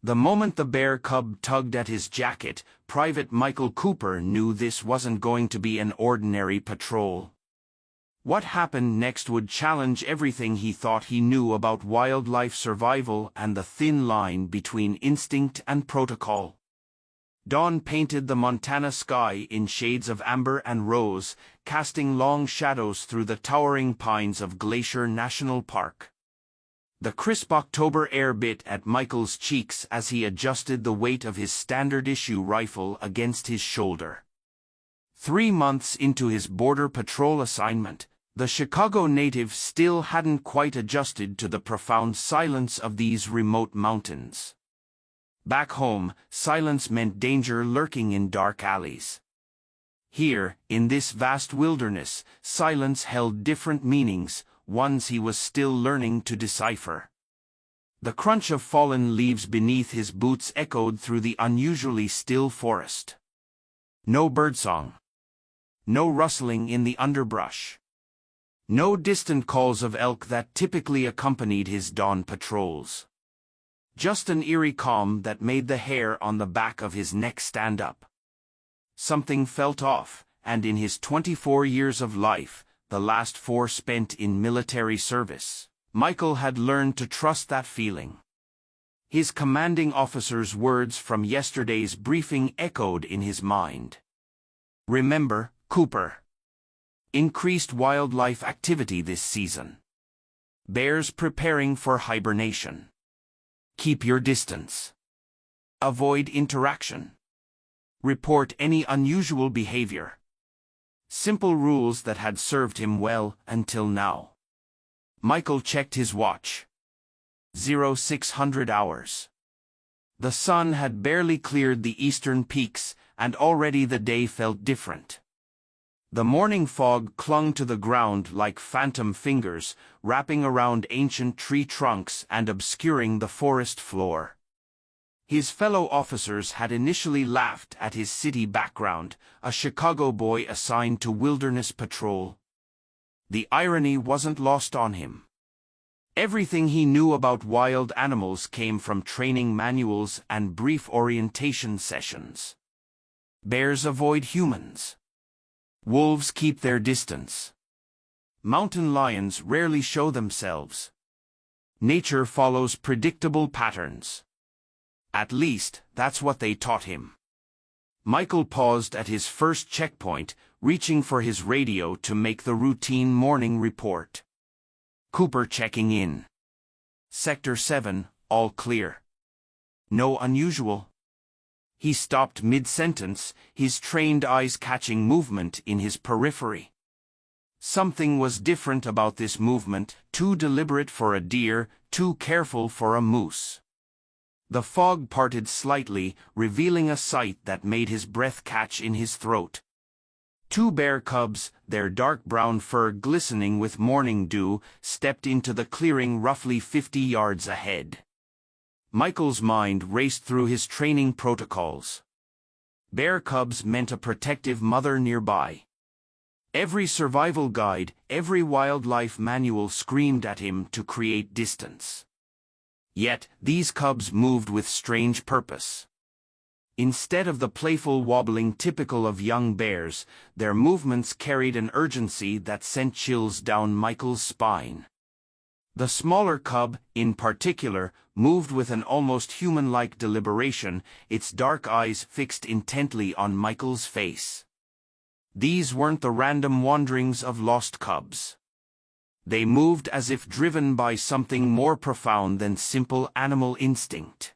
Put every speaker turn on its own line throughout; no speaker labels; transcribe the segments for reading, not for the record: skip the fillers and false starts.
The moment the bear cub tugged at his jacket, Private Michael Cooper knew this wasn't going to be an ordinary patrol. What happened next would challenge everything he thought he knew about wildlife survival and the thin line between instinct and protocol. Dawn painted the Montana sky in shades of amber and rose, casting long shadows through the towering pines of Glacier National Park. The crisp October air bit at Michael's cheeks as he adjusted the weight of his standard-issue rifle against his shoulder. 3 months into his border patrol assignment, the Chicago native still hadn't quite adjusted to the profound silence of these remote mountains. Back home, silence meant danger lurking in dark alleys. Here, in this vast wilderness, silence held different meanings, ones he was still learning to decipher. The crunch of fallen leaves beneath his boots echoed through the unusually still forest. No birdsong. No rustling in the underbrush. No distant calls of elk that typically accompanied his dawn patrols. Just an eerie calm that made the hair on the back of his neck stand up. Something felt off, and in his 24 years of life, the last 4 spent in military service, Michael had learned to trust that feeling. His commanding officer's words from yesterday's briefing echoed in his mind. Remember, Cooper. Increased wildlife activity this season. Bears preparing for hibernation. Keep your distance. Avoid interaction. Report any unusual behavior. Simple rules that had served him well until now. Michael checked his watch. 0600 hours. The sun had barely cleared the eastern peaks, and already the day felt different. The morning fog clung to the ground like phantom fingers, wrapping around ancient tree trunks and obscuring the forest floor. His fellow officers had initially laughed at his city background, a Chicago boy assigned to wilderness patrol. The irony wasn't lost on him. Everything he knew about wild animals came from training manuals and brief orientation sessions. Bears avoid humans. Wolves keep their distance. Mountain lions rarely show themselves. Nature follows predictable patterns. At least, that's what they taught him. Michael paused at his first checkpoint, reaching for his radio to make the routine morning report. Cooper checking in. Sector 7, all clear. No unusual. He stopped mid-sentence, his trained eyes catching movement in his periphery. Something was different about this movement, too deliberate for a deer, too careful for a moose. The fog parted slightly, revealing a sight that made his breath catch in his throat. 2 bear cubs, their dark brown fur glistening with morning dew, stepped into the clearing roughly 50 yards ahead. Michael's mind raced through his training protocols. Bear cubs meant a protective mother nearby. Every survival guide, every wildlife manual screamed at him to create distance. Yet, these cubs moved with strange purpose. Instead of the playful wobbling typical of young bears, their movements carried an urgency that sent chills down Michael's spine. The smaller cub, in particular, moved with an almost human-like deliberation, its dark eyes fixed intently on Michael's face. These weren't the random wanderings of lost cubs. They moved as if driven by something more profound than simple animal instinct.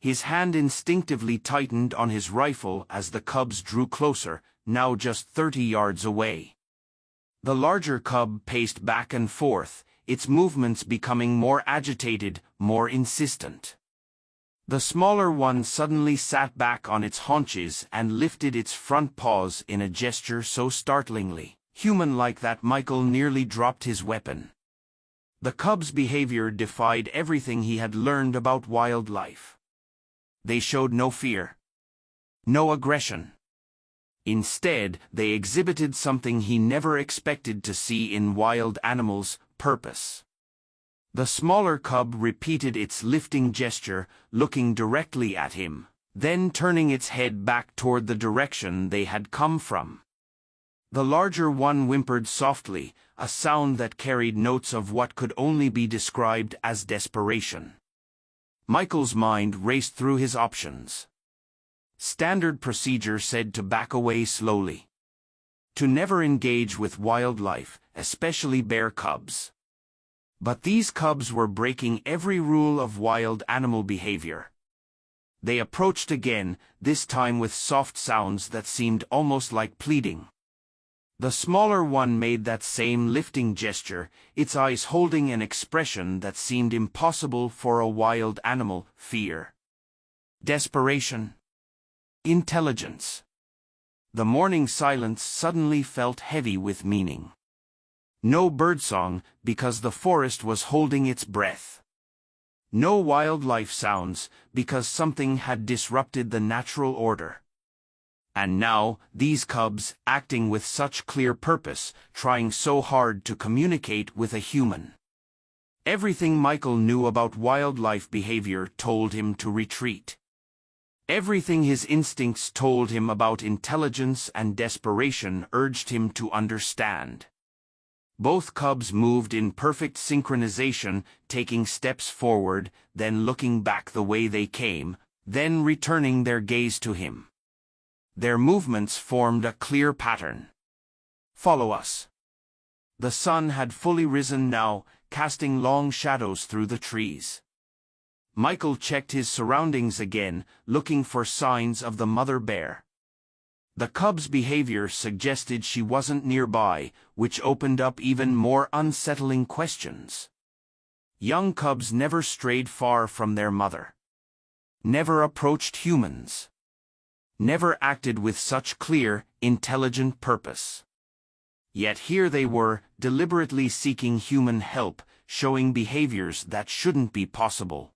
His hand instinctively tightened on his rifle as the cubs drew closer, now just 30 yards away. The larger cub paced back and forth, its movements becoming more agitated, more insistent. The smaller one suddenly sat back on its haunches and lifted its front paws in a gesture so startlingly human-like that Michael nearly dropped his weapon. The cub's behavior defied everything he had learned about wildlife. They showed no fear, no aggression. Instead, they exhibited something he never expected to see in wild animals: purpose. The smaller cub repeated its lifting gesture, looking directly at him, then turning its head back toward the direction they had come from. The larger one whimpered softly, a sound that carried notes of what could only be described as desperation. Michael's mind raced through his options. Standard procedure said to back away slowly. To never engage with wildlife, especially bear cubs. But these cubs were breaking every rule of wild animal behavior. They approached again, this time with soft sounds that seemed almost like pleading. The smaller one made that same lifting gesture, its eyes holding an expression that seemed impossible for a wild animal: fear, desperation, intelligence. The morning silence suddenly felt heavy with meaning. No birdsong, because the forest was holding its breath. No wildlife sounds, because something had disrupted the natural order. And now, these cubs, acting with such clear purpose, trying so hard to communicate with a human. Everything Michael knew about wildlife behavior told him to retreat. Everything his instincts told him about intelligence and desperation urged him to understand. Both cubs moved in perfect synchronization, taking steps forward, then looking back the way they came, then returning their gaze to him. Their movements formed a clear pattern. "Follow us." The sun had fully risen now, casting long shadows through the trees. Michael checked his surroundings again, looking for signs of the mother bear. The cub's behavior suggested she wasn't nearby, which opened up even more unsettling questions. Young cubs never strayed far from their mother. Never approached humans. Never acted with such clear, intelligent purpose. Yet here they were, deliberately seeking human help, showing behaviors that shouldn't be possible.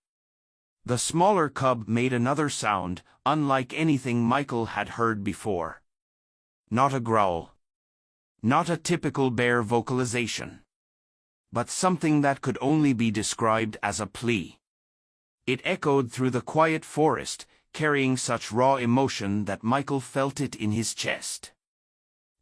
The smaller cub made another sound, unlike anything Michael had heard before. Not a growl. Not a typical bear vocalization. But something that could only be described as a plea. It echoed through the quiet forest, carrying such raw emotion that Michael felt it in his chest.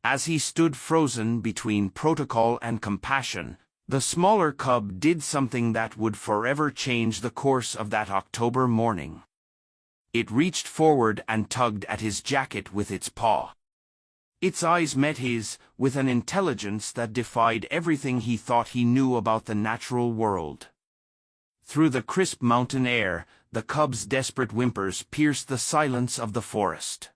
As he stood frozen between protocol and compassion, the smaller cub did something that would forever change the course of that October morning. It reached forward and tugged at his jacket with its paw. Its eyes met his, with an intelligence that defied everything he thought he knew about the natural world. Through the crisp mountain air, the cub's desperate whimpers pierced the silence of the forest.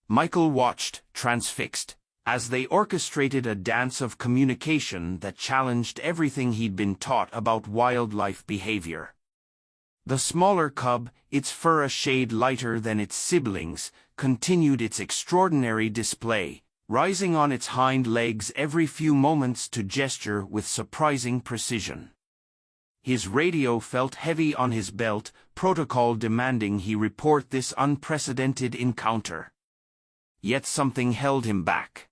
Michael watched, transfixed, as they orchestrated a dance of communication that challenged everything he'd been taught about wildlife behavior. The smaller cub, its fur a shade lighter than its siblings, continued its extraordinary display, rising on its hind legs every few moments to gesture with surprising precision. His radio felt heavy on his belt, protocol demanding he report this unprecedented encounter. Yet something held him back.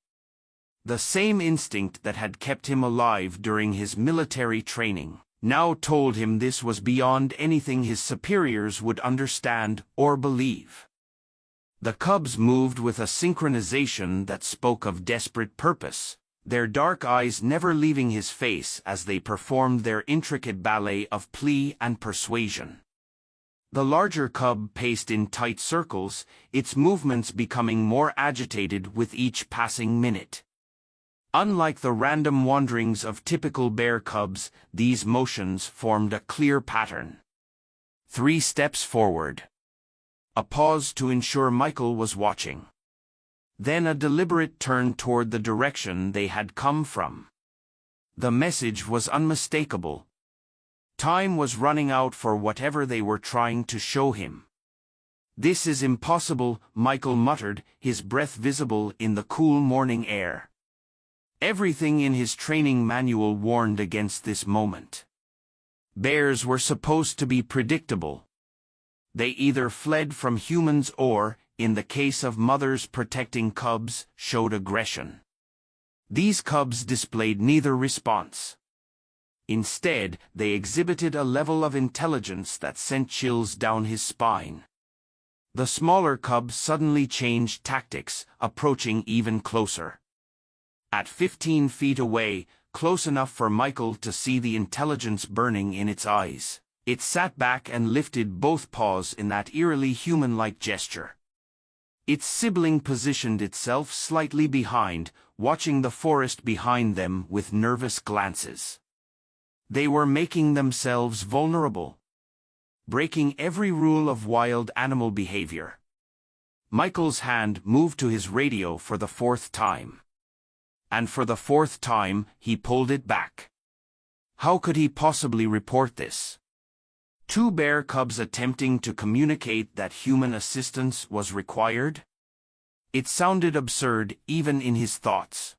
The same instinct that had kept him alive during his military training now told him this was beyond anything his superiors would understand or believe. The cubs moved with a synchronization that spoke of desperate purpose, their dark eyes never leaving his face as they performed their intricate ballet of plea and persuasion. The larger cub paced in tight circles, its movements becoming more agitated with each passing minute. Unlike the random wanderings of typical bear cubs, these motions formed a clear pattern. 3 steps forward. A pause to ensure Michael was watching. Then a deliberate turn toward the direction they had come from. The message was unmistakable. Time was running out for whatever they were trying to show him. "This is impossible," Michael muttered, his breath visible in the cool morning air. Everything in his training manual warned against this moment. Bears were supposed to be predictable. They either fled from humans or, in the case of mothers protecting cubs, showed aggression. These cubs displayed neither response. Instead, they exhibited a level of intelligence that sent chills down his spine. The smaller cub suddenly changed tactics, approaching even closer. At 15 feet away, close enough for Michael to see the intelligence burning in its eyes, it sat back and lifted both paws in that eerily human-like gesture. Its sibling positioned itself slightly behind, watching the forest behind them with nervous glances. They were making themselves vulnerable, breaking every rule of wild animal behavior. Michael's hand moved to his radio for the 4th time. And for the 4th time, he pulled it back. How could he possibly report this? 2 bear cubs attempting to communicate that human assistance was required? It sounded absurd even in his thoughts.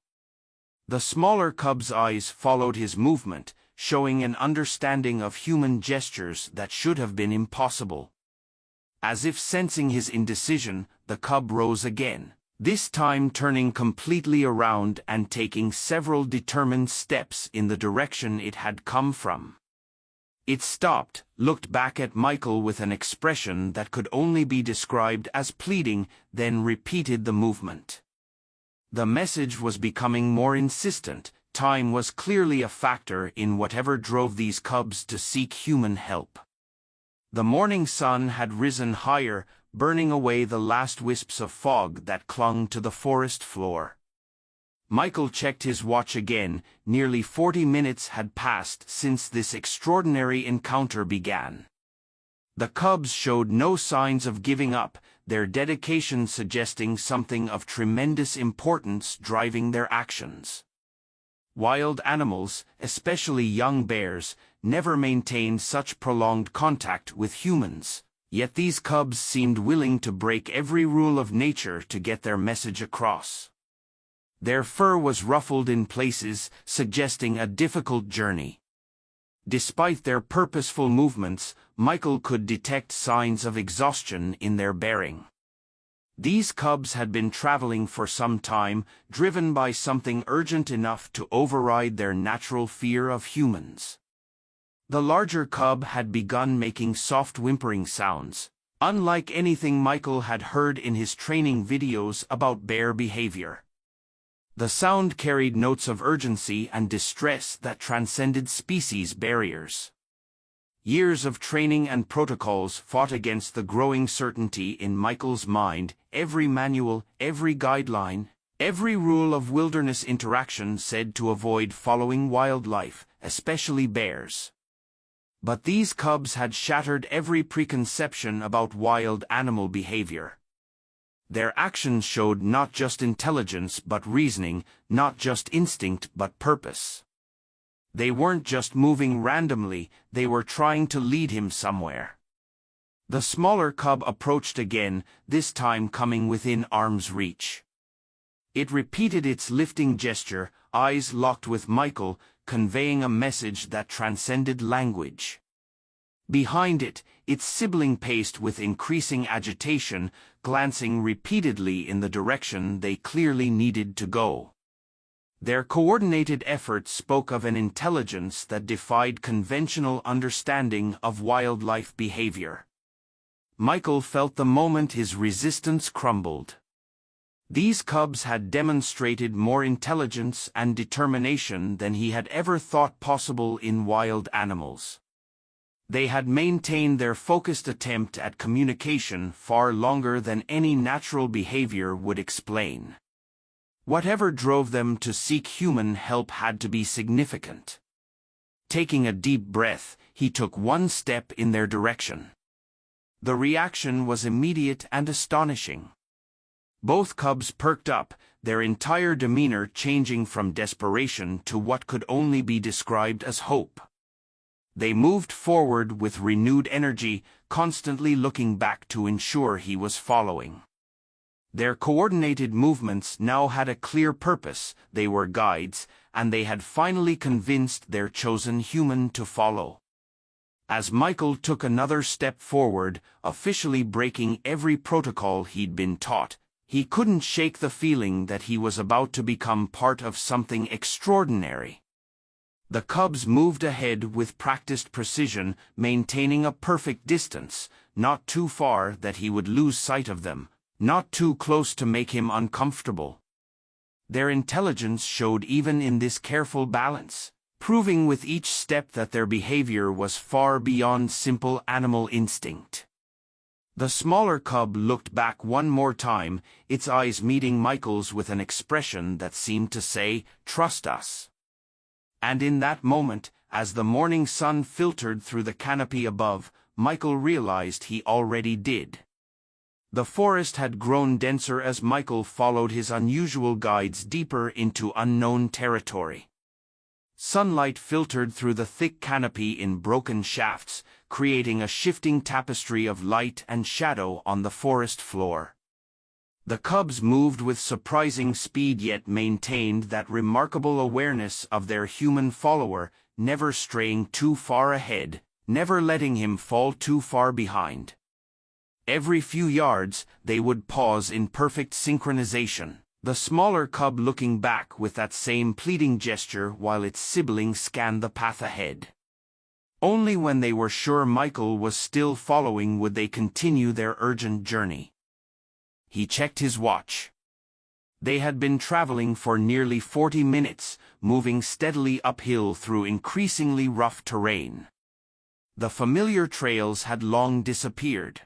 The smaller cub's eyes followed his movement, showing an understanding of human gestures that should have been impossible. As if sensing his indecision, the cub rose again, this time turning completely around and taking several determined steps in the direction it had come from. It stopped, looked back at Michael with an expression that could only be described as pleading, then repeated the movement. The message was becoming more insistent. Time was clearly a factor in whatever drove these cubs to seek human help. The morning sun had risen higher, burning away the last wisps of fog that clung to the forest floor. Michael checked his watch again. Nearly 40 minutes had passed since this extraordinary encounter began. The cubs showed no signs of giving up, their dedication suggesting something of tremendous importance driving their actions. Wild animals, especially young bears, never maintain such prolonged contact with humans, yet these cubs seemed willing to break every rule of nature to get their message across. Their fur was ruffled in places, suggesting a difficult journey. Despite their purposeful movements, Michael could detect signs of exhaustion in their bearing. These cubs had been traveling for some time, driven by something urgent enough to override their natural fear of humans. The larger cub had begun making soft whimpering sounds, unlike anything Michael had heard in his training videos about bear behavior. The sound carried notes of urgency and distress that transcended species barriers. Years of training and protocols fought against the growing certainty in Michael's mind. Every manual, every guideline, every rule of wilderness interaction said to avoid following wildlife, especially bears. But these cubs had shattered every preconception about wild animal behavior. Their actions showed not just intelligence but reasoning, not just instinct but purpose. They weren't just moving randomly, they were trying to lead him somewhere. The smaller cub approached again, this time coming within arm's reach. It repeated its lifting gesture, eyes locked with Michael, conveying a message that transcended language. Behind it, its sibling paced with increasing agitation, glancing repeatedly in the direction they clearly needed to go. Their coordinated efforts spoke of an intelligence that defied conventional understanding of wildlife behavior. Michael felt the moment his resistance crumbled. These cubs had demonstrated more intelligence and determination than he had ever thought possible in wild animals. They had maintained their focused attempt at communication far longer than any natural behavior would explain. Whatever drove them to seek human help had to be significant. Taking a deep breath, he took one step in their direction. The reaction was immediate and astonishing. Both cubs perked up, their entire demeanor changing from desperation to what could only be described as hope. They moved forward with renewed energy, constantly looking back to ensure he was following. Their coordinated movements now had a clear purpose. They were guides, and they had finally convinced their chosen human to follow. As Michael took another step forward, officially breaking every protocol he'd been taught, he couldn't shake the feeling that he was about to become part of something extraordinary. The cubs moved ahead with practiced precision, maintaining a perfect distance, not too far that he would lose sight of them, not too close to make him uncomfortable. Their intelligence showed even in this careful balance, proving with each step that their behavior was far beyond simple animal instinct. The smaller cub looked back one more time, its eyes meeting Michael's with an expression that seemed to say, "Trust us." And in that moment, as the morning sun filtered through the canopy above, Michael realized he already did. The forest had grown denser as Michael followed his unusual guides deeper into unknown territory. Sunlight filtered through the thick canopy in broken shafts, creating a shifting tapestry of light and shadow on the forest floor. The cubs moved with surprising speed yet maintained that remarkable awareness of their human follower, never straying too far ahead, never letting him fall too far behind. Every few yards, they would pause in perfect synchronization, the smaller cub looking back with that same pleading gesture while its sibling scanned the path ahead. Only when they were sure Michael was still following would they continue their urgent journey. He checked his watch. They had been traveling for nearly 40 minutes, moving steadily uphill through increasingly rough terrain. The familiar trails had long disappeared.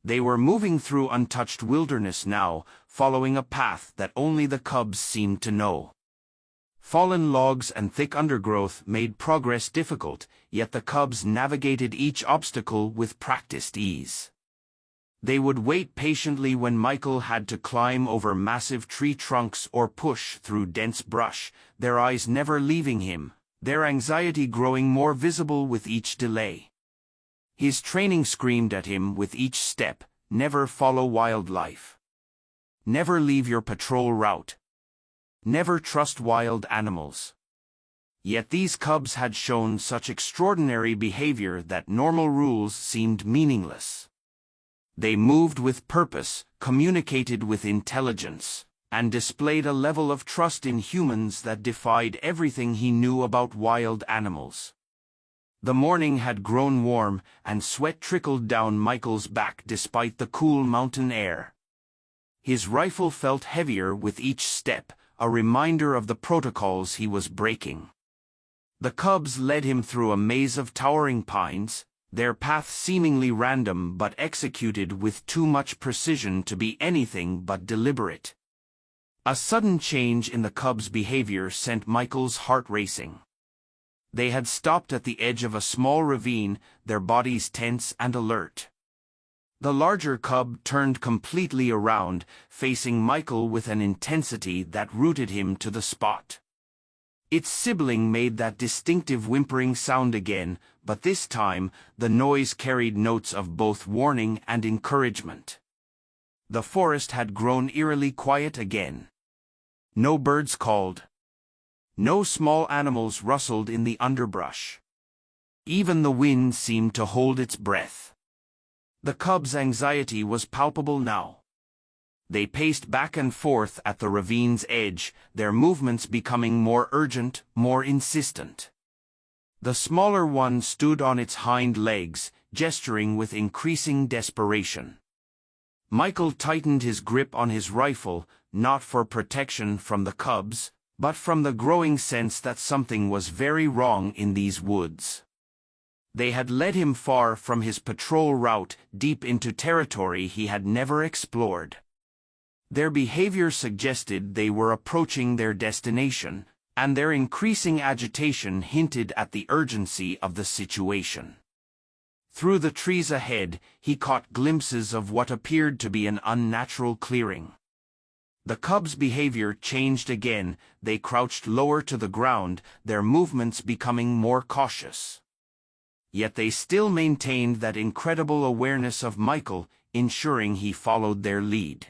They were moving through untouched wilderness now, following a path that only the cubs seemed to know. Fallen logs and thick undergrowth made progress difficult, yet the cubs navigated each obstacle with practiced ease. They would wait patiently when Michael had to climb over massive tree trunks or push through dense brush, their eyes never leaving him, their anxiety growing more visible with each delay. His training screamed at him with each step, "Never follow wildlife. Never leave your patrol route. Never trust wild animals." Yet these cubs had shown such extraordinary behavior that normal rules seemed meaningless. They moved with purpose, communicated with intelligence, and displayed a level of trust in humans that defied everything he knew about wild animals. The morning had grown warm, and sweat trickled down Michael's back despite the cool mountain air. His rifle felt heavier with each step, a reminder of the protocols he was breaking. The cubs led him through a maze of towering pines, their path seemingly random but executed with too much precision to be anything but deliberate. A sudden change in the cubs' behavior sent Michael's heart racing. They had stopped at the edge of a small ravine, their bodies tense and alert. The larger cub turned completely around, facing Michael with an intensity that rooted him to the spot. Its sibling made that distinctive whimpering sound again, but this time, the noise carried notes of both warning and encouragement. The forest had grown eerily quiet again. No birds called. No small animals rustled in the underbrush. Even the wind seemed to hold its breath. The cubs' anxiety was palpable now. They paced back and forth at the ravine's edge, their movements becoming more urgent, more insistent. The smaller one stood on its hind legs, gesturing with increasing desperation. Michael tightened his grip on his rifle, not for protection from the cubs, but from the growing sense that something was very wrong in these woods. They had led him far from his patrol route, deep into territory he had never explored. Their behavior suggested they were approaching their destination, and their increasing agitation hinted at the urgency of the situation. Through the trees ahead, he caught glimpses of what appeared to be an unnatural clearing. The cubs' behavior changed again, they crouched lower to the ground, their movements becoming more cautious. Yet they still maintained that incredible awareness of Michael, ensuring he followed their lead.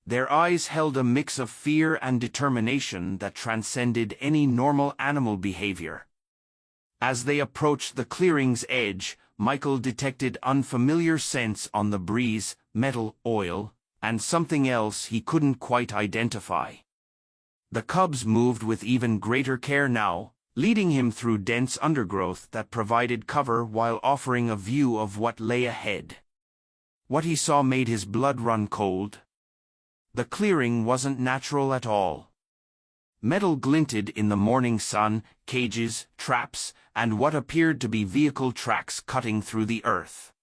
Their eyes held a mix of fear and determination that transcended any normal animal behavior. As they approached the clearing's edge, Michael detected unfamiliar scents on the breeze, metal, oil, and something else he couldn't quite identify. The cubs moved with even greater care now, leading him through dense undergrowth that provided cover while offering a view of what lay ahead. What he saw made his blood run cold. The clearing wasn't natural at all. Metal glinted in the morning sun, cages, traps, and what appeared to be vehicle tracks cutting through the earth.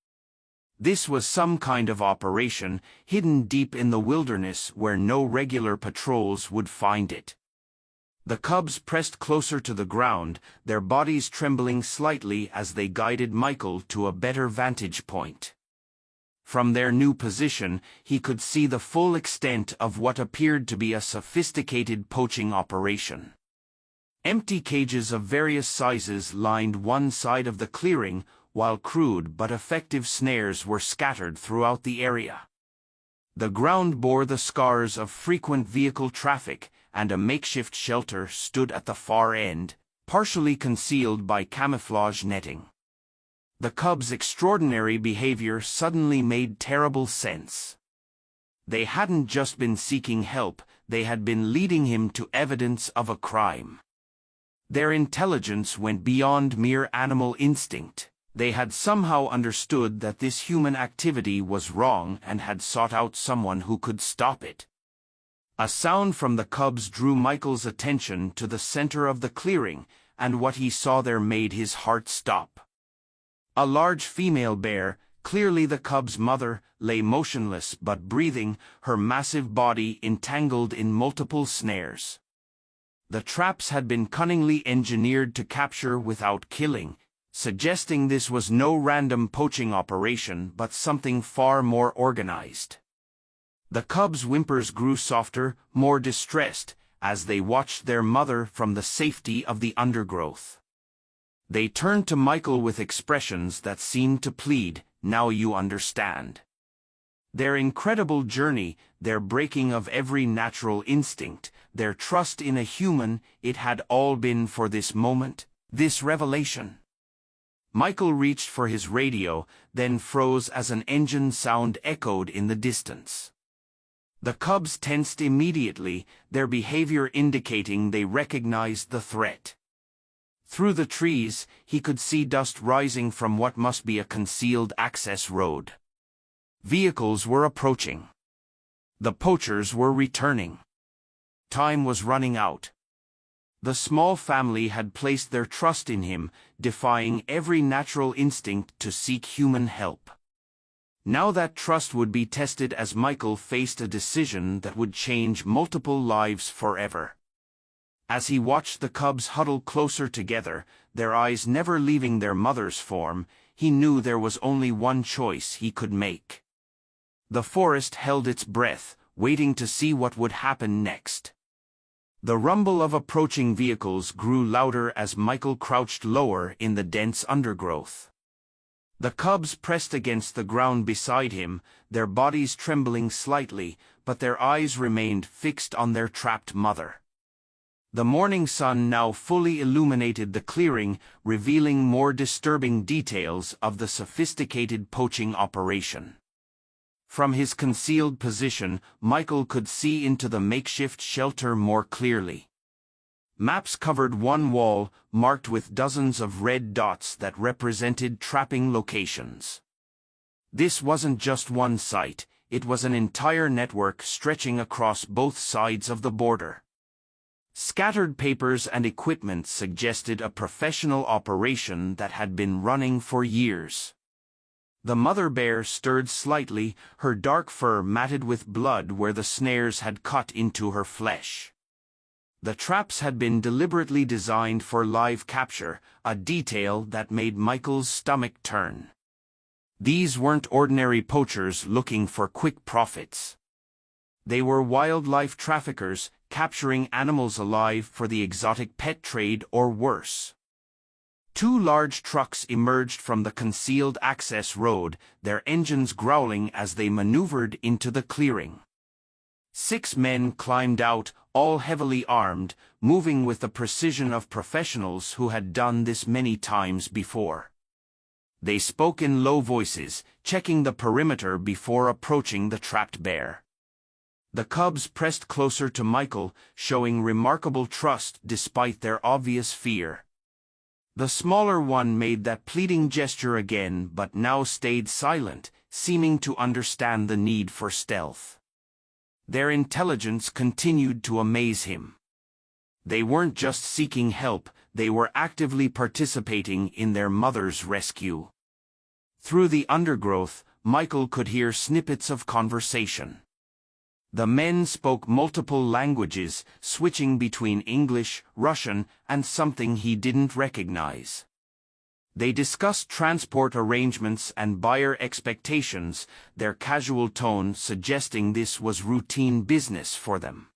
This was some kind of operation, hidden deep in the wilderness where no regular patrols would find it. The cubs pressed closer to the ground, their bodies trembling slightly as they guided Michael to a better vantage point. From their new position, he could see the full extent of what appeared to be a sophisticated poaching operation. Empty cages of various sizes lined one side of the clearing, while crude but effective snares were scattered throughout the area. The ground bore the scars of frequent vehicle traffic, and a makeshift shelter stood at the far end, partially concealed by camouflage netting. The cubs' extraordinary behavior suddenly made terrible sense. They hadn't just been seeking help, they had been leading him to evidence of a crime. Their intelligence went beyond mere animal instinct. They had somehow understood that this human activity was wrong and had sought out someone who could stop it. A sound from the cubs drew Michael's attention to the center of the clearing, and what he saw there made his heart stop. A large female bear, clearly the cub's mother, lay motionless but breathing, her massive body entangled in multiple snares. The traps had been cunningly engineered to capture without killing, suggesting this was no random poaching operation but something far more organized. The cubs' whimpers grew softer, more distressed, as they watched their mother from the safety of the undergrowth. They turned to Michael with expressions that seemed to plead, "Now you understand." Their incredible journey, their breaking of every natural instinct, their trust in a human, it had all been for this moment, this revelation. Michael reached for his radio, then froze as an engine sound echoed in the distance. The cubs tensed immediately, their behavior indicating they recognized the threat. Through the trees, he could see dust rising from what must be a concealed access road. Vehicles were approaching. The poachers were returning. Time was running out. The small family had placed their trust in him, defying every natural instinct to seek human help. Now that trust would be tested as Michael faced a decision that would change multiple lives forever. As he watched the cubs huddle closer together, their eyes never leaving their mother's form, he knew there was only one choice he could make. The forest held its breath, waiting to see what would happen next. The rumble of approaching vehicles grew louder as Michael crouched lower in the dense undergrowth. The cubs pressed against the ground beside him, their bodies trembling slightly, but their eyes remained fixed on their trapped mother. The morning sun now fully illuminated the clearing, revealing more disturbing details of the sophisticated poaching operation. From his concealed position, Michael could see into the makeshift shelter more clearly. Maps covered one wall, marked with dozens of red dots that represented trapping locations. This wasn't just one site, it was an entire network stretching across both sides of the border. Scattered papers and equipment suggested a professional operation that had been running for years. The mother bear stirred slightly, her dark fur matted with blood where the snares had cut into her flesh. The traps had been deliberately designed for live capture, a detail that made Michael's stomach turn. These weren't ordinary poachers looking for quick profits. They were wildlife traffickers, capturing animals alive for the exotic pet trade or worse. Two large trucks emerged from the concealed access road, their engines growling as they maneuvered into the clearing. 6 men climbed out, all heavily armed, moving with the precision of professionals who had done this many times before. They spoke in low voices, checking the perimeter before approaching the trapped bear. The cubs pressed closer to Michael, showing remarkable trust despite their obvious fear. The smaller one made that pleading gesture again but now stayed silent, seeming to understand the need for stealth. Their intelligence continued to amaze him. They weren't just seeking help, they were actively participating in their mother's rescue. Through the undergrowth, Michael could hear snippets of conversation. The men spoke multiple languages, switching between English, Russian, and something he didn't recognize. They discussed transport arrangements and buyer expectations, their casual tone suggesting this was routine business for them.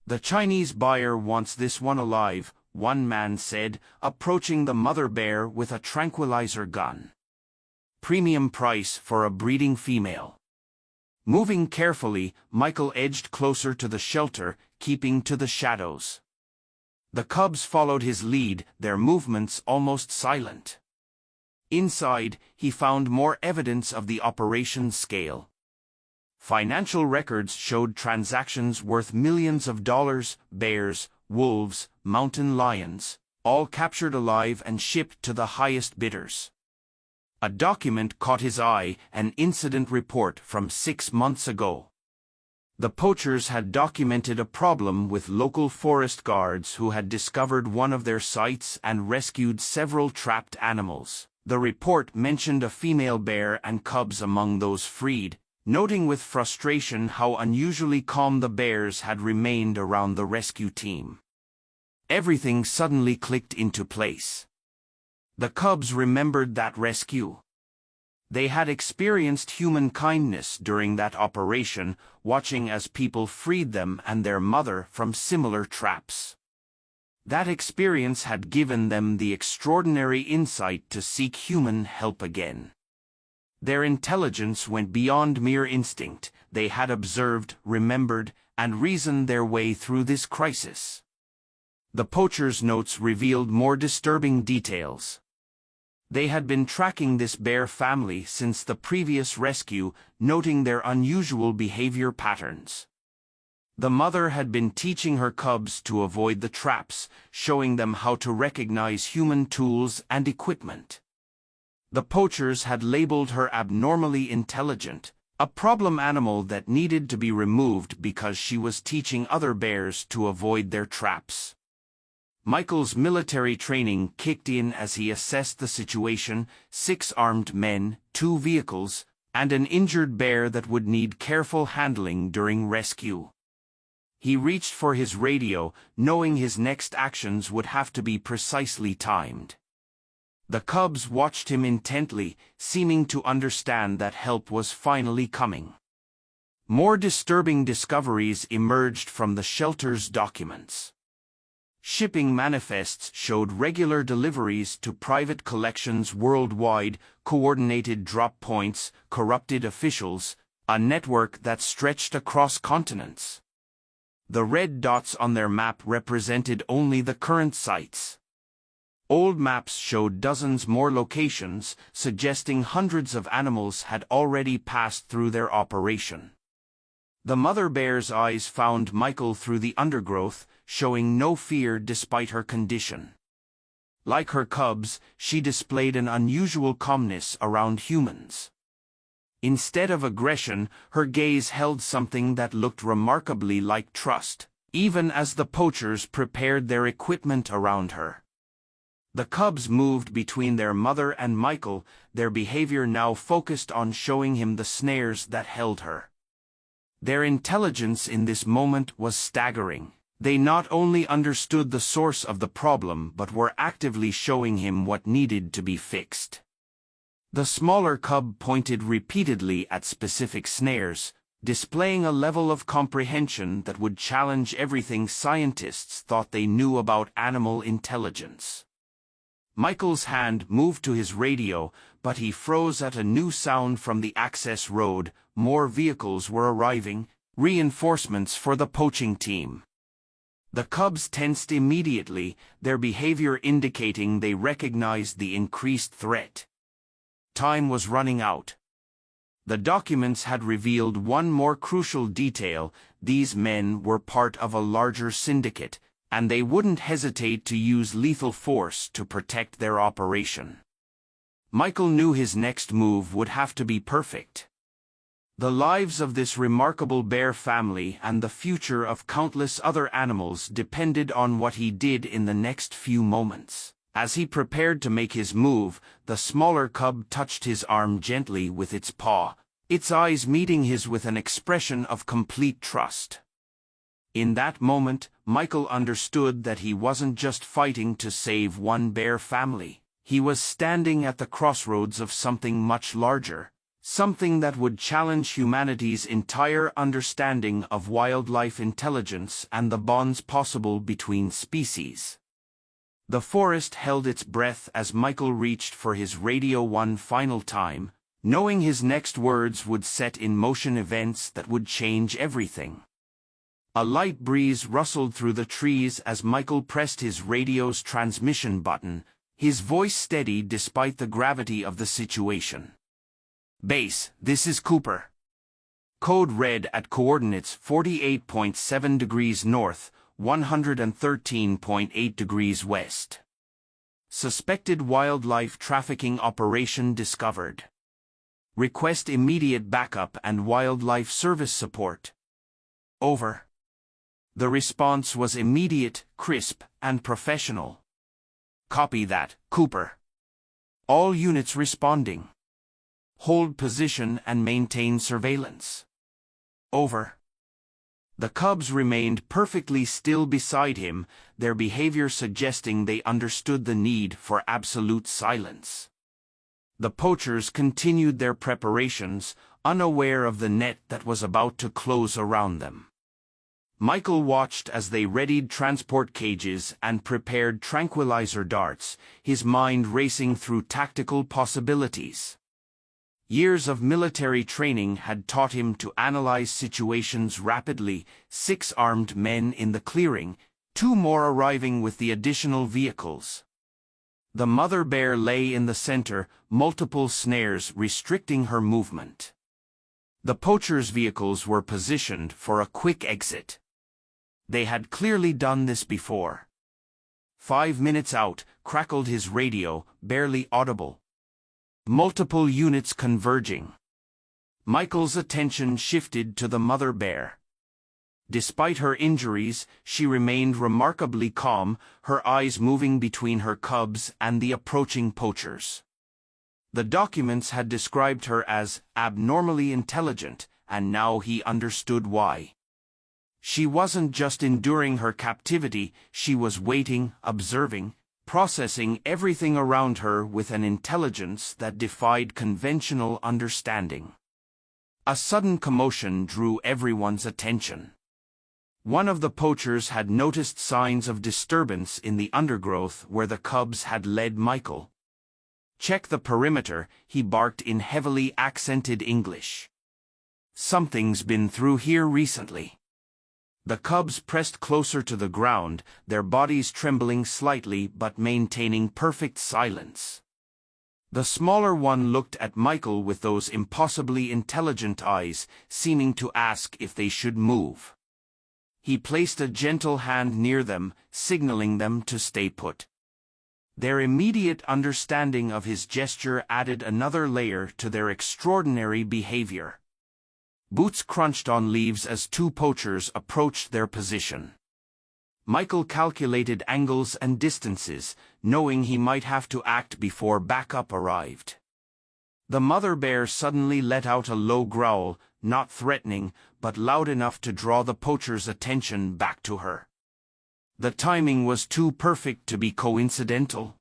"The Chinese buyer wants this one alive," one man said, approaching the mother bear with a tranquilizer gun. "Premium price for a breeding female." Moving carefully, Michael edged closer to the shelter, keeping to the shadows. The cubs followed his lead, their movements almost silent. Inside, he found more evidence of the operation's scale. Financial records showed transactions worth millions of dollars: bears, wolves, mountain lions, all captured alive and shipped to the highest bidders. A document caught his eye, an incident report from 6 months ago. The poachers had documented a problem with local forest guards who had discovered one of their sites and rescued several trapped animals. The report mentioned a female bear and cubs among those freed, noting with frustration how unusually calm the bears had remained around the rescue team. Everything suddenly clicked into place. The cubs remembered that rescue. They had experienced human kindness during that operation, watching as people freed them and their mother from similar traps. That experience had given them the extraordinary insight to seek human help again. Their intelligence went beyond mere instinct. They had observed, remembered, and reasoned their way through this crisis. The poacher's notes revealed more disturbing details. They had been tracking this bear family since the previous rescue, noting their unusual behavior patterns. The mother had been teaching her cubs to avoid the traps, showing them how to recognize human tools and equipment. The poachers had labeled her abnormally intelligent, a problem animal that needed to be removed because she was teaching other bears to avoid their traps. Michael's military training kicked in as he assessed the situation: 6 armed men, 2 vehicles, and an injured bear that would need careful handling during rescue. He reached for his radio, knowing his next actions would have to be precisely timed. The cubs watched him intently, seeming to understand that help was finally coming. More disturbing discoveries emerged from the shelter's documents. Shipping manifests showed regular deliveries to private collections worldwide, coordinated drop points, corrupted officials, a network that stretched across continents. The red dots on their map represented only the current sites. Old maps showed dozens more locations, suggesting hundreds of animals had already passed through their operation. The mother bear's eyes found Michael through the undergrowth, showing no fear despite her condition. Like her cubs, she displayed an unusual calmness around humans. Instead of aggression, her gaze held something that looked remarkably like trust, even as the poachers prepared their equipment around her. The cubs moved between their mother and Michael, their behavior now focused on showing him the snares that held her. Their intelligence in this moment was staggering. They not only understood the source of the problem but were actively showing him what needed to be fixed. The smaller cub pointed repeatedly at specific snares, displaying a level of comprehension that would challenge everything scientists thought they knew about animal intelligence. Michael's hand moved to his radio, but he froze at a new sound from the access road. More vehicles were arriving, reinforcements for the poaching team. The cubs tensed immediately, their behavior indicating they recognized the increased threat. Time was running out. The documents had revealed one more crucial detail: these men were part of a larger syndicate, and they wouldn't hesitate to use lethal force to protect their operation. Michael knew his next move would have to be perfect. The lives of this remarkable bear family and the future of countless other animals depended on what he did in the next few moments. As he prepared to make his move, the smaller cub touched his arm gently with its paw, its eyes meeting his with an expression of complete trust. In that moment, Michael understood that he wasn't just fighting to save one bear family. He was standing at the crossroads of something much larger, something that would challenge humanity's entire understanding of wildlife intelligence and the bonds possible between species. The forest held its breath as Michael reached for his radio one final time, knowing his next words would set in motion events that would change everything. A light breeze rustled through the trees as Michael pressed his radio's transmission button, his voice steady despite the gravity of the situation. "Base, this is Cooper. Code red at coordinates 48.7 degrees north, 113.8 degrees west. Suspected wildlife trafficking operation discovered. Request immediate backup and wildlife service support. Over." The response was immediate, crisp, and professional. "Copy that, Cooper. All units responding. Hold position and maintain surveillance. Over." The cubs remained perfectly still beside him, their behavior suggesting they understood the need for absolute silence. The poachers continued their preparations, unaware of the net that was about to close around them. Michael watched as they readied transport cages and prepared tranquilizer darts, his mind racing through tactical possibilities. Years of military training had taught him to analyze situations rapidly. 6 armed men in the clearing, 2 more arriving with the additional vehicles. The mother bear lay in the center, multiple snares restricting her movement. The poachers' vehicles were positioned for a quick exit. They had clearly done this before. 5 minutes out, crackled his radio, barely audible. Multiple units converging. Michael's attention shifted to the mother bear. Despite her injuries, she remained remarkably calm, her eyes moving between her cubs and the approaching poachers. The documents had described her as abnormally intelligent, and now he understood why. She wasn't just enduring her captivity, she was waiting, observing, processing everything around her with an intelligence that defied conventional understanding. A sudden commotion drew everyone's attention. One of the poachers had noticed signs of disturbance in the undergrowth where the cubs had led Michael. "Check the perimeter," he barked in heavily accented English. "Something's been through here recently." The cubs pressed closer to the ground, their bodies trembling slightly but maintaining perfect silence. The smaller one looked at Michael with those impossibly intelligent eyes, seeming to ask if they should move. He placed a gentle hand near them, signaling them to stay put. Their immediate understanding of his gesture added another layer to their extraordinary behavior. Boots crunched on leaves as 2 poachers approached their position. Michael calculated angles and distances, knowing he might have to act before backup arrived. The mother bear suddenly let out a low growl, not threatening, but loud enough to draw the poachers' attention back to her. The timing was too perfect to be coincidental.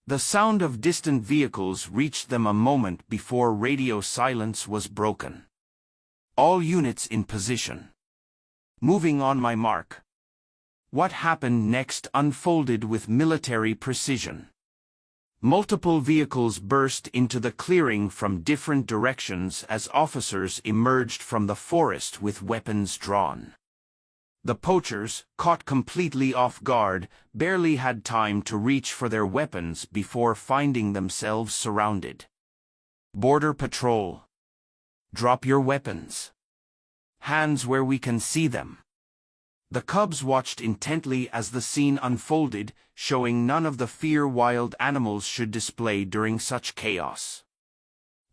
The sound of distant vehicles reached them a moment before radio silence was broken. "All units in position. Moving on my mark." What happened next unfolded with military precision. Multiple vehicles burst into the clearing from different directions as officers emerged from the forest with weapons drawn. The poachers, caught completely off guard, barely had time to reach for their weapons before finding themselves surrounded. "Border Patrol. Drop your weapons. Hands where we can see them." The cubs watched intently as the scene unfolded, showing none of the fear wild animals should display during such chaos.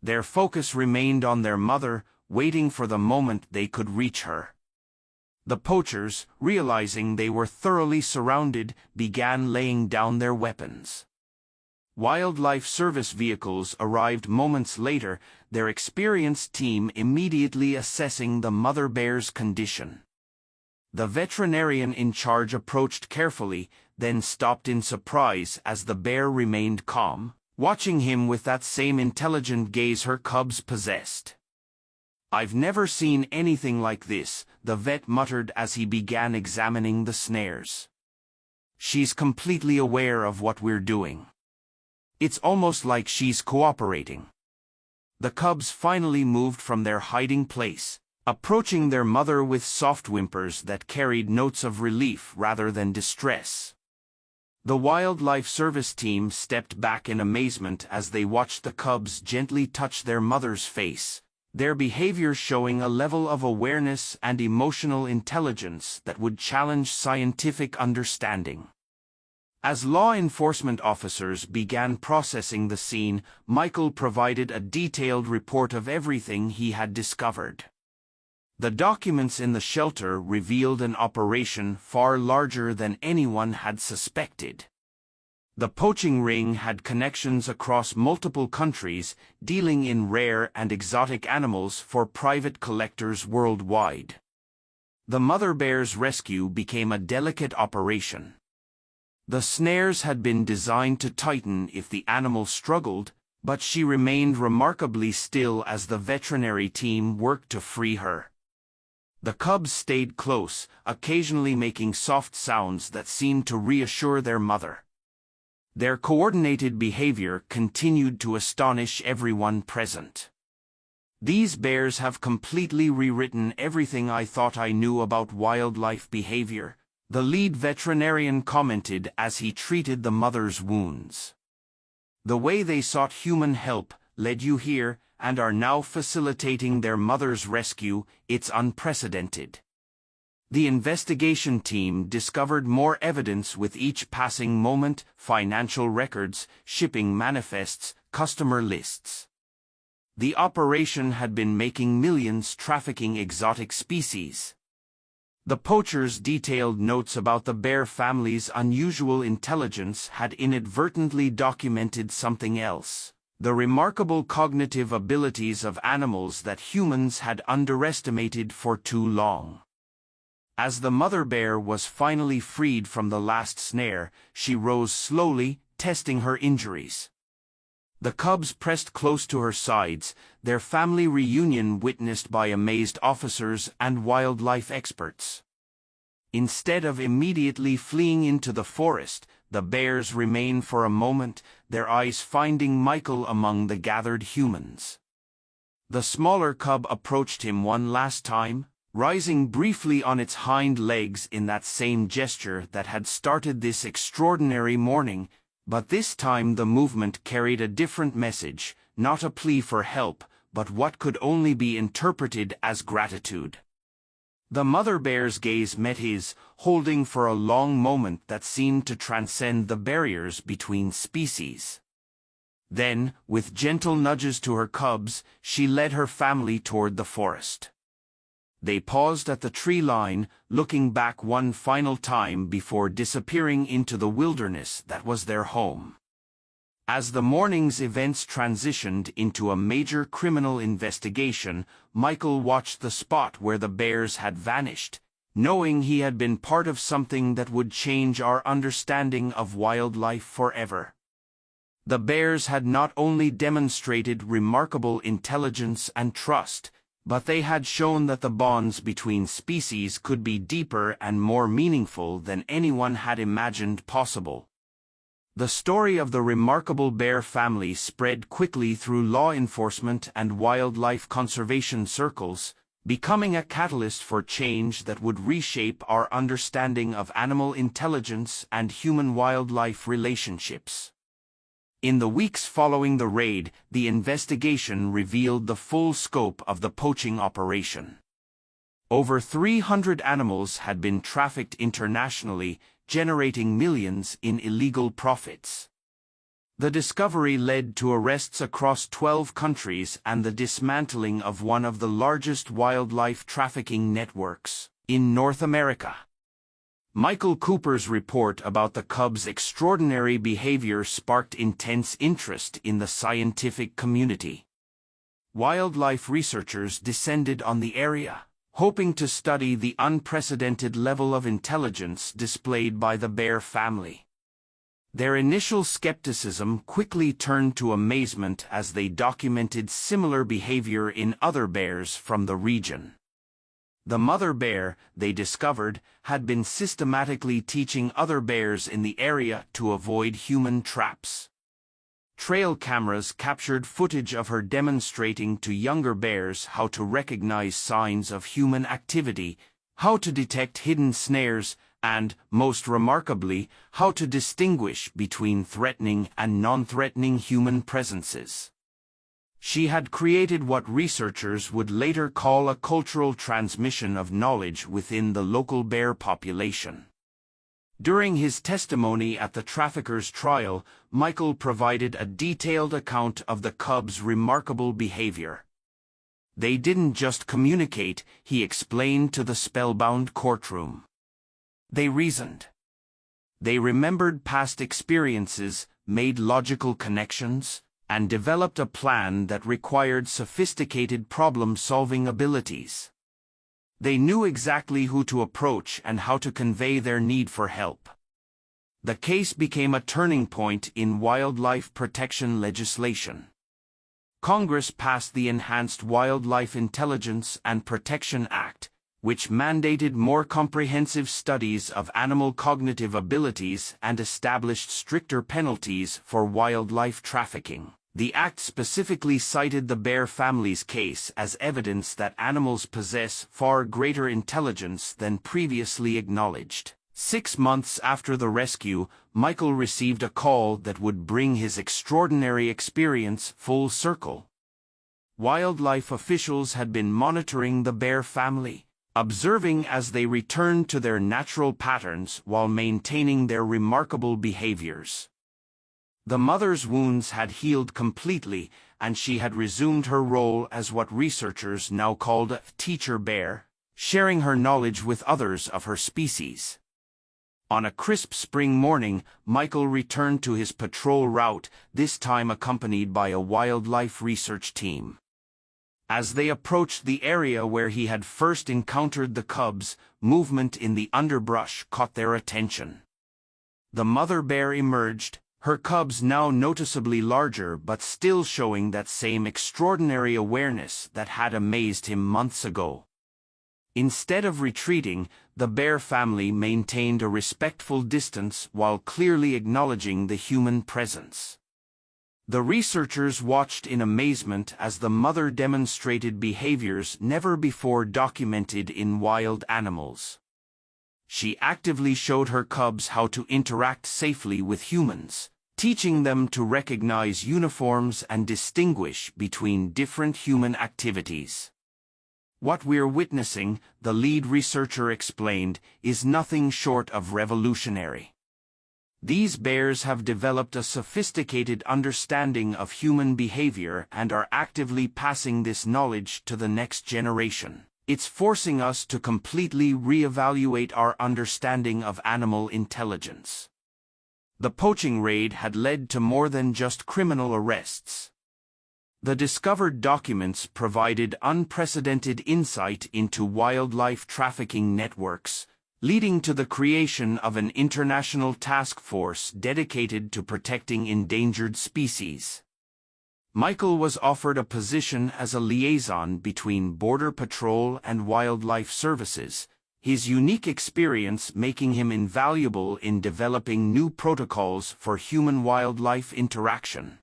Their focus remained on their mother, waiting for the moment they could reach her. The poachers, realizing they were thoroughly surrounded, began laying down their weapons. Wildlife service vehicles arrived moments later, their experienced team immediately assessing the mother bear's condition. The veterinarian in charge approached carefully, then stopped in surprise as the bear remained calm, watching him with that same intelligent gaze her cubs possessed. "I've never seen anything like this," the vet muttered as he began examining the snares. "She's completely aware of what we're doing. It's almost like she's cooperating." The cubs finally moved from their hiding place, approaching their mother with soft whimpers that carried notes of relief rather than distress. The wildlife service team stepped back in amazement as they watched the cubs gently touch their mother's face, their behavior showing a level of awareness and emotional intelligence that would challenge scientific understanding. As law enforcement officers began processing the scene, Michael provided a detailed report of everything he had discovered. The documents in the shelter revealed an operation far larger than anyone had suspected. The poaching ring had connections across multiple countries, dealing in rare and exotic animals for private collectors worldwide. The mother bear's rescue became a delicate operation. The snares had been designed to tighten if the animal struggled, but she remained remarkably still as the veterinary team worked to free her. The cubs stayed close, occasionally making soft sounds that seemed to reassure their mother. Their coordinated behavior continued to astonish everyone present. "These bears have completely rewritten everything I thought I knew about wildlife behavior," the lead veterinarian commented as he treated the mother's wounds. "The way they sought human help, led you here, and are now facilitating their mother's rescue, it's unprecedented." The investigation team discovered more evidence with each passing moment: financial records, shipping manifests, customer lists. The operation had been making millions trafficking exotic species. The poachers' detailed notes about the bear family's unusual intelligence had inadvertently documented something else: the remarkable cognitive abilities of animals that humans had underestimated for too long. As the mother bear was finally freed from the last snare, she rose slowly, testing her injuries. The cubs pressed close to her sides, their family reunion witnessed by amazed officers and wildlife experts. Instead of immediately fleeing into the forest, the bears remained for a moment, their eyes finding Michael among the gathered humans. The smaller cub approached him one last time, rising briefly on its hind legs in that same gesture that had started this extraordinary morning, but this time the movement carried a different message, not a plea for help, but what could only be interpreted as gratitude. The mother bear's gaze met his, holding for a long moment that seemed to transcend the barriers between species. Then, with gentle nudges to her cubs, she led her family toward the forest. They paused at the tree line, looking back one final time before disappearing into the wilderness that was their home. As the morning's events transitioned into a major criminal investigation, Michael watched the spot where the bears had vanished, knowing he had been part of something that would change our understanding of wildlife forever. The bears had not only demonstrated remarkable intelligence and trust, but they had shown that the bonds between species could be deeper and more meaningful than anyone had imagined possible. The story of the remarkable bear family spread quickly through law enforcement and wildlife conservation circles, becoming a catalyst for change that would reshape our understanding of animal intelligence and human-wildlife relationships. In the weeks following the raid, the investigation revealed the full scope of the poaching operation. Over 300 animals had been trafficked internationally, generating millions in illegal profits. The discovery led to arrests across 12 countries and the dismantling of one of the largest wildlife trafficking networks in North America. Michael Cooper's report about the cubs' extraordinary behavior sparked intense interest in the scientific community. Wildlife researchers descended on the area, hoping to study the unprecedented level of intelligence displayed by the bear family. Their initial skepticism quickly turned to amazement as they documented similar behavior in other bears from the region. The mother bear, they discovered, had been systematically teaching other bears in the area to avoid human traps. Trail cameras captured footage of her demonstrating to younger bears how to recognize signs of human activity, how to detect hidden snares, and, most remarkably, how to distinguish between threatening and non-threatening human presences. She had created what researchers would later call a cultural transmission of knowledge within the local bear population. During his testimony at the traffickers' trial, Michael provided a detailed account of the cubs' remarkable behavior. They didn't just communicate, he explained to the spellbound courtroom. They reasoned. They remembered past experiences, made logical connections, and developed a plan that required sophisticated problem-solving abilities. They knew exactly who to approach and how to convey their need for help. The case became a turning point in wildlife protection legislation. Congress passed the Enhanced Wildlife Intelligence and Protection Act, which mandated more comprehensive studies of animal cognitive abilities and established stricter penalties for wildlife trafficking. The act specifically cited the bear family's case as evidence that animals possess far greater intelligence than previously acknowledged. 6 months after the rescue, Michael received a call that would bring his extraordinary experience full circle. Wildlife officials had been monitoring the bear family, observing as they returned to their natural patterns while maintaining their remarkable behaviors. The mother's wounds had healed completely, and she had resumed her role as what researchers now called a teacher bear, sharing her knowledge with others of her species. On a crisp spring morning, Michael returned to his patrol route, this time accompanied by a wildlife research team. As they approached the area where he had first encountered the cubs, movement in the underbrush caught their attention. The mother bear emerged, her cubs now noticeably larger but still showing that same extraordinary awareness that had amazed him months ago. Instead of retreating, the bear family maintained a respectful distance while clearly acknowledging the human presence. The researchers watched in amazement as the mother demonstrated behaviors never before documented in wild animals. She actively showed her cubs how to interact safely with humans, teaching them to recognize uniforms and distinguish between different human activities. What we're witnessing, the lead researcher explained, is nothing short of revolutionary. These bears have developed a sophisticated understanding of human behavior and are actively passing this knowledge to the next generation. It's forcing us to completely reevaluate our understanding of animal intelligence. The poaching raid had led to more than just criminal arrests. The discovered documents provided unprecedented insight into wildlife trafficking networks, leading to the creation of an international task force dedicated to protecting endangered species. Michael was offered a position as a liaison between Border Patrol and Wildlife Services, his unique experience making him invaluable in developing new protocols for human-wildlife interaction.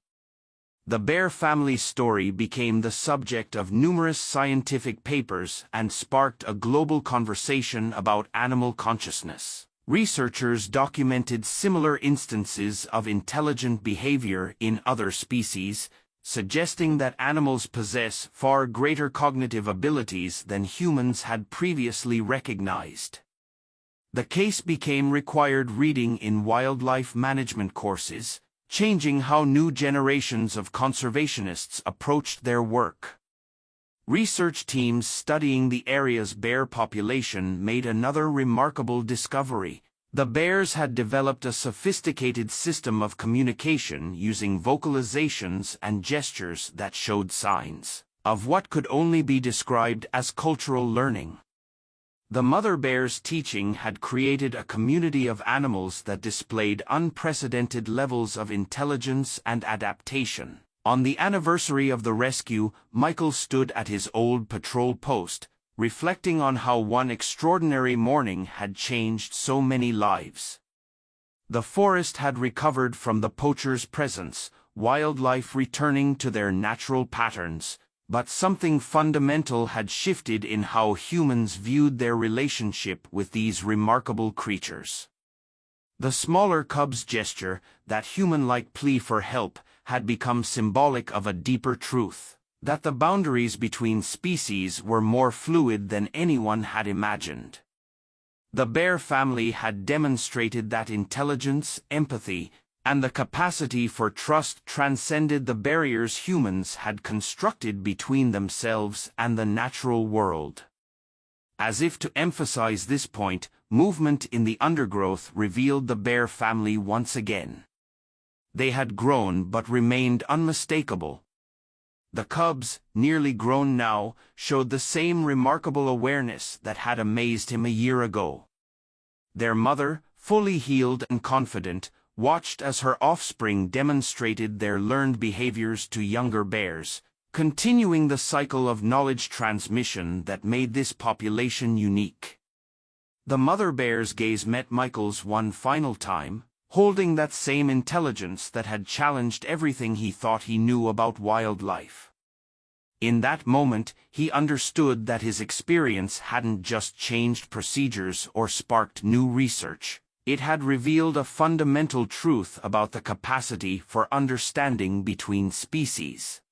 The bear family's story became the subject of numerous scientific papers and sparked a global conversation about animal consciousness. Researchers documented similar instances of intelligent behavior in other species, suggesting that animals possess far greater cognitive abilities than humans had previously recognized. The case became required reading in wildlife management courses, changing how new generations of conservationists approached their work. Research teams studying the area's bear population made another remarkable discovery. The bears had developed a sophisticated system of communication using vocalizations and gestures that showed signs of what could only be described as cultural learning. The mother bear's teaching had created a community of animals that displayed unprecedented levels of intelligence and adaptation. On the anniversary of the rescue, Michael stood at his old patrol post, reflecting on how one extraordinary morning had changed so many lives. The forest had recovered from the poacher's presence, wildlife returning to their natural patterns, but something fundamental had shifted in how humans viewed their relationship with these remarkable creatures. The smaller cub's gesture, that human-like plea for help, had become symbolic of a deeper truth. That the boundaries between species were more fluid than anyone had imagined. The bear family had demonstrated that intelligence, empathy, and the capacity for trust transcended the barriers humans had constructed between themselves and the natural world. As if to emphasize this point, movement in the undergrowth revealed the bear family once again. They had grown but remained unmistakable. The cubs, nearly grown now, showed the same remarkable awareness that had amazed him a year ago. Their mother, fully healed and confident, watched as her offspring demonstrated their learned behaviors to younger bears, continuing the cycle of knowledge transmission that made this population unique. The mother bear's gaze met Michael's one final time, holding that same intelligence that had challenged everything he thought he knew about wildlife. In that moment, he understood that his experience hadn't just changed procedures or sparked new research. It had revealed a fundamental truth about the capacity for understanding between species.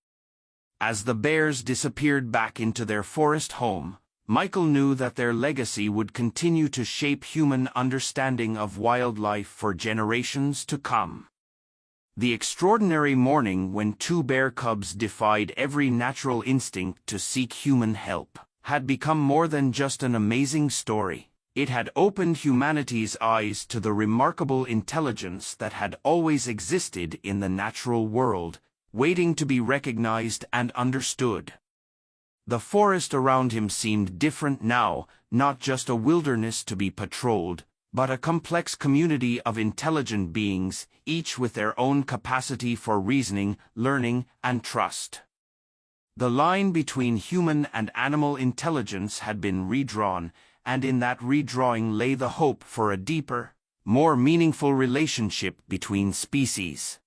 As the bears disappeared back into their forest home, Michael knew that their legacy would continue to shape human understanding of wildlife for generations to come. The extraordinary morning when two bear cubs defied every natural instinct to seek human help had become more than just an amazing story. It had opened humanity's eyes to the remarkable intelligence that had always existed in the natural world, waiting to be recognized and understood. The forest around him seemed different now, not just a wilderness to be patrolled, but a complex community of intelligent beings, each with their own capacity for reasoning, learning, and trust. The line between human and animal intelligence had been redrawn, and in that redrawing lay the hope for a deeper, more meaningful relationship between species.